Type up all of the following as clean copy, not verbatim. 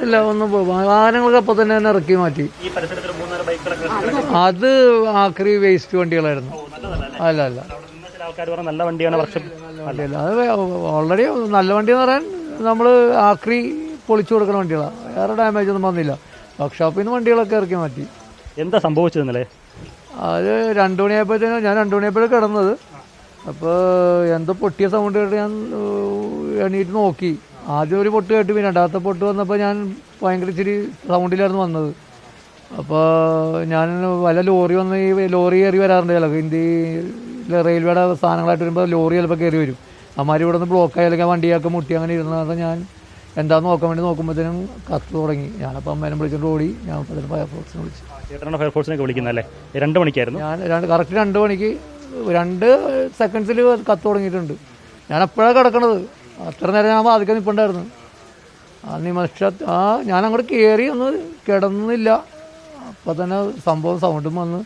ഇല്ല, ഒന്നും വാഹനങ്ങളൊക്കെ അപ്പം തന്നെ ഇറക്കി മാറ്റി. അത് ആക്രി വേസ്റ്റ് വണ്ടികളായിരുന്നു. അല്ല നല്ല വണ്ടിയാണ്. അല്ല, അത് ഓൾറെഡി നല്ല വണ്ടി എന്ന് പറയാൻ നമ്മൾ ആക്രി പൊളിച്ചു കൊടുക്കുന്ന വണ്ടികളാണ്. വേറെ ഡാമേജ് ഒന്നും വന്നില്ല. വർക്ക്ഷോപ്പിൽ നിന്ന് വണ്ടികളൊക്കെ ഇറക്കി മാറ്റി. എന്താ സംഭവിച്ചതെന്നല്ലേ? അത് 2 മണിയായപ്പോഴത്തേനും ഞാൻ 2 മണിയായപ്പോഴും കിടന്നത്. അപ്പോൾ എന്തോ പൊട്ടിയ സൗണ്ട് കേട്ട് ഞാൻ എണീറ്റ് നോക്കി. ആദ്യം ഒരു പൊട്ട് കേട്ട്, പിന്നെ രണ്ടാമത്തെ പൊട്ട് വന്നപ്പോൾ ഞാൻ ഭയങ്കര ഇച്ചിരി സൗണ്ടിലായിരുന്നു വന്നത്. അപ്പോൾ ഞാൻ വല്ല ലോറി വന്ന് ഈ ലോറി കയറി വരാറുണ്ട് ചിലപ്പോൾ. ഇന്ത്യയിൽ റെയിൽവേയുടെ സാധനങ്ങളായിട്ട് വരുമ്പോൾ ലോറി ചിലപ്പോൾ കയറി വരും. അമ്മാരി ഇവിടെ നിന്ന് ബ്ലോക്കായി അല്ലെങ്കിൽ വണ്ടിയൊക്കെ മുട്ടി അങ്ങനെ ഇരുന്നത്. ഞാൻ എന്താന്ന് നോക്കാൻ വേണ്ടി നോക്കുമ്പോഴത്തേനും കത്ത് തുടങ്ങി. ഞാനപ്പോൾ അമ്മേനെ വിളിച്ചിട്ട് ഓടി. ഞാൻ അപ്പോൾ അതിന് ഫയർഫോഴ്സിനെ വിളിച്ചു. ചേട്ടനാണ് ഫയർഫോഴ്സിനൊക്കെ വിളിക്കുന്നതല്ലേ? 2 മണിക്കായിരുന്നു. ഞാൻ കറക്റ്റ് 2 മണിക്ക് 2 സെക്കൻഡ്സിൽ കത്ത് തുടങ്ങിയിട്ടുണ്ട്. ഞാൻ എപ്പോഴാണ് കിടക്കണത്. അത്ര നേരം ഞാൻ വാതിക്കാൻ നിൽപ്പുണ്ടായിരുന്നു. ആ ഞാൻ അങ്ങോട്ട് കയറി ഒന്ന് കിടന്നില്ല. അപ്പോൾ തന്നെ സംഭവം സൗണ്ടും വന്ന്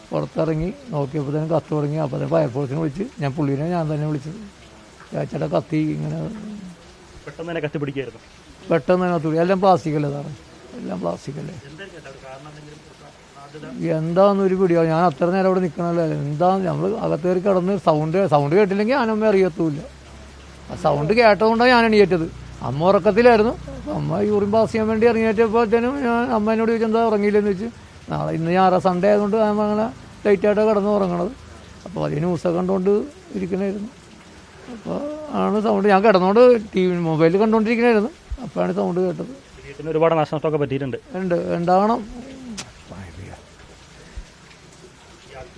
പുറത്തിറങ്ങി നോക്കിയപ്പോൾ തന്നെ കത്ത് തുടങ്ങി. അപ്പോൾ തന്നെ ഫയർഫോഴ്സിനെ വിളിച്ച് ഞാൻ തന്നെ വിളിച്ചത്. ചേട്ടാ കത്തി ഇങ്ങനെ പെട്ടെന്ന് തന്നെ കത്തി പിടിക്കായിരുന്നു. പെട്ടെന്ന് തന്നെ കത്തി. എല്ലാം പ്ലാസ്റ്റിക്കല്ലേ സാറേ, എല്ലാം പ്ലാസ്റ്റിക്കല്ലേ. എന്താണെന്നൊരു പിടിയോ. ഞാൻ അത്ര നേരം അവിടെ നിൽക്കണമല്ലോ. എന്താ നമ്മൾ അകത്തേറി കിടന്ന് സൗണ്ട് കേട്ടില്ലെങ്കിൽ ഞാനമ്മ അറിയത്തുമില്ല. ആ സൗണ്ട് കേട്ടതുകൊണ്ടാണ് ഞാൻ എണീറ്റത്. അമ്മ ഉറക്കത്തിലായിരുന്നു. അമ്മ യൂറിൻ പാസ് ചെയ്യാൻ വേണ്ടി ഇറങ്ങിയപ്പോഴത്തേനും ഞാൻ അമ്മേനോട് ചോദിച്ചാൽ എന്താ ഉറങ്ങിയില്ലെന്ന് വെച്ച്. ഇന്ന് സൺഡേ ആയതുകൊണ്ട് അമ്മ അങ്ങനെ ലൈറ്റായിട്ടാണ് കിടന്ന് ഉറങ്ങണത്. അപ്പോൾ അതിന് ന്യൂസൊക്കെ കണ്ടുകൊണ്ട് ഇരിക്കണമായിരുന്നു. അപ്പോൾ ആണ് സൗണ്ട്. ഞാൻ കിടന്നുകൊണ്ട് മൊബൈലിൽ കണ്ടുകൊണ്ടിരിക്കണമായിരുന്നു. അപ്പോഴാണ് സൗണ്ട് കേട്ടത്. ഒരുപാട് നാശനഷ്ടമൊക്കെ പറ്റിയിട്ടുണ്ട്. ഉണ്ടാകണം.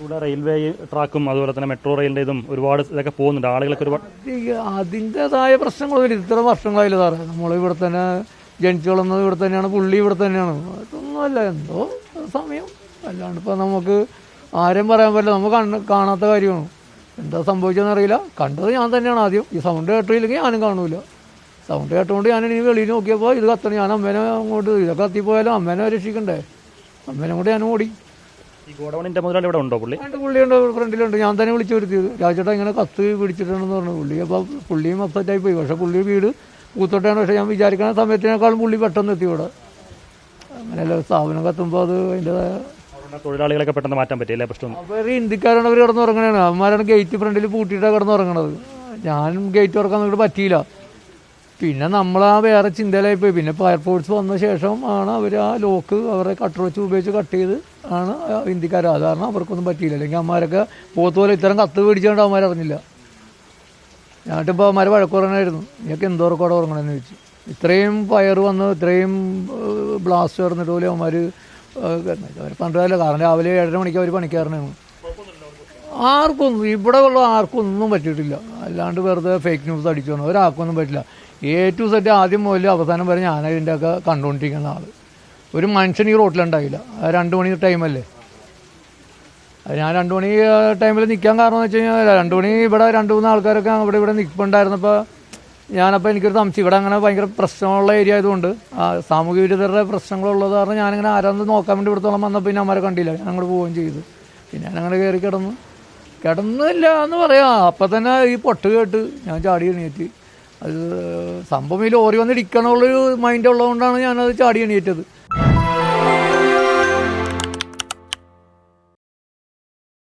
ഇവിടെ റെയിൽവേ ട്രാക്കും അതുപോലെ തന്നെ മെട്രോ റെയിലിൻ്റെ ഇതും ഒരുപാട് ഇതൊക്കെ പോകുന്നുണ്ട്. ആളുകളൊക്കെ ഒരുപാട് അതിൻ്റെതായ പ്രശ്നങ്ങളൊന്നും ഇത്ര വർഷങ്ങളായില്ല സാറേ. നമ്മളിവിടെ തന്നെ ജനിച്ചു വളർന്നത് ഇവിടെ തന്നെയാണ്. പുള്ളി ഇവിടെ തന്നെയാണ്. അതൊന്നുമല്ല, എന്തോ സമയം. അല്ലാണ്ട് ഇപ്പോൾ നമുക്ക് ആരും പറയാൻ പറ്റില്ല. നമുക്ക് കാണാത്ത കാര്യമാണ്. എന്താ സംഭവിച്ചതെന്ന് അറിയില്ല. കണ്ടത് ഞാൻ തന്നെയാണ് ആദ്യം. ഈ സൗണ്ട് കേട്ടില്ലെങ്കിൽ ഞാനും കാണൂല. സൗണ്ട് കേട്ടുകൊണ്ട് ഞാൻ ഇനി വെളിയിൽ നോക്കിയപ്പോൾ ഇത് കത്തണം. ഞാൻ അമ്മേനെ അങ്ങോട്ട് ഇതൊക്കെ കത്തിപ്പോയാലും അമ്മേനെ രക്ഷിക്കണ്ടേ. അമ്മേനെ കൂടെ ഞാൻ ഓടി. ഈ ഗോഡൗണിൻ്റെ മുതലാളി ഇവിടെ ഉണ്ടോ? പുള്ളിയുണ്ട്, ഫ്രണ്ടിലുണ്ട്. ഞാൻ തന്നെ വിളിച്ചു വരുത്തിയത്. രാജേട്ടാ ഇങ്ങനെ കത്ത് പിടിച്ചിട്ടുണ്ടെന്ന് പറഞ്ഞു പുള്ളി. അപ്പോൾ പുള്ളിയും അപ്സെറ്റായി പോയി. പക്ഷേ പുള്ളി വീട് പൂത്തോട്ടാണ്. പക്ഷേ ഞാൻ വിചാരിക്കുന്ന സമയത്തിനേക്കാളും പുള്ളി പെട്ടെന്ന് എത്തി ഇവിടെ. അങ്ങനെയല്ല സ്ഥാപനം കത്തുമ്പോൾ അത് അതിൻ്റെതായ തൊഴിലാളികളൊക്കെ പെട്ടെന്ന് മാറ്റാൻ പറ്റില്ല. പ്രശ്നം അപ്പോൾ ഇന്ത്യക്കാരാണ് അവർ കിടന്നുറങ്ങണതാണ്. അവന്മാരാണ് ഗേറ്റ് ഫ്രണ്ടിൽ പൂട്ടിയിട്ടാണ് കിടന്നുറങ്ങണത്. ഞാൻ ഗേറ്റ് തുറക്കാൻ നിങ്ങൾക്ക് പറ്റിയില്ല. പിന്നെ നമ്മൾ വേറെ ചിന്തയിലായിപ്പോയി. പിന്നെ ഫയർഫോഴ്സ് വന്ന ശേഷം ആണ് അവർ ആ ലോക്ക് അവരെ കട്ടർ വെച്ച് ഉപയോഗിച്ച് കട്ട് ചെയ്ത് ആണ് ഇന്ത്യക്കാർ. അത് കാരണം അവർക്കൊന്നും പറ്റിയില്ല. അല്ലെങ്കിൽ അമ്മമാരൊക്കെ പോത്തുപോലെ ഇത്തരം കത്ത് പിടിച്ചുകൊണ്ട് അവന്മാർ അറിഞ്ഞില്ല. ഞാനിട്ടിപ്പോൾ അവന്മാർ വഴക്കുറങ്ങായിരുന്നു. നിങ്ങൾക്ക് എന്തോറക്കോടെ ഉറങ്ങണമെന്ന് ചോദിച്ചു. ഇത്രയും ഫയർ വന്ന് ഇത്രയും ബ്ലാസ്റ്റ് പറഞ്ഞിട്ട് പോലെ അവന്മാർ അവർ പണ്ടല്ല. കാരണം രാവിലെ 7:30 മണിക്ക് അവർ പണിക്കാരനാണ്. ആർക്കൊന്നും ഇവിടെ ഉള്ള ആർക്കും ഒന്നും പറ്റിയിട്ടില്ല. അല്ലാണ്ട് വെറുതെ ഫേക്ക് ന്യൂസ് അടിച്ചു വന്നു. ഒരാൾക്കൊന്നും പറ്റില്ല. A to Z ആദ്യം മുതൽ അവസാനം വരെ ഞാൻ ഇതിൻ്റെയൊക്കെ കണ്ടുകൊണ്ടിരിക്കുന്ന ആൾ. ഒരു മനുഷ്യൻ ഈ റോട്ടിലുണ്ടായില്ല. 2 മണി ടൈമല്ലേ. ഞാൻ 2 മണി ടൈമിൽ നിൽക്കാൻ കാരണം എന്ന് വെച്ച് കഴിഞ്ഞാൽ 2 മണി ഇവിടെ 2-3 ആൾക്കാരൊക്കെ ഇവിടെ നിൽപ്പുണ്ടായിരുന്നപ്പോൾ ഞാനപ്പോൾ എനിക്കൊരു സംശയം. ഇവിടെ അങ്ങനെ ഭയങ്കര പ്രശ്നമുള്ള ഏരിയ ആയതുകൊണ്ട് സാമൂഹ്യ വിരുദ്ധരുടെ പ്രശ്നങ്ങളുള്ളത് കാരണം ഞാനിങ്ങനെ ആരാന്ന് നോക്കാൻ വേണ്ടി ഇവിടത്തോളം വന്നപ്പോൾ പിന്നെ അമ്മരെ കണ്ടില്ല. ഞാൻ അങ്ങോട്ട് പോവുകയും ചെയ്തു. പിന്നെ ഞാനങ്ങനെ കയറി കിടന്നില്ല എന്ന് പറയാം. അപ്പം തന്നെ ഈ പൊട്ട് കേട്ട് ഞാൻ ചാടി എണീറ്റ്. അത് സംഭവം ഈ ലോറി വന്നിടിക്കണമുള്ളൊരു മൈൻഡ് ഉള്ളതുകൊണ്ടാണ് ഞാനത് ചാടി എണീറ്റത്.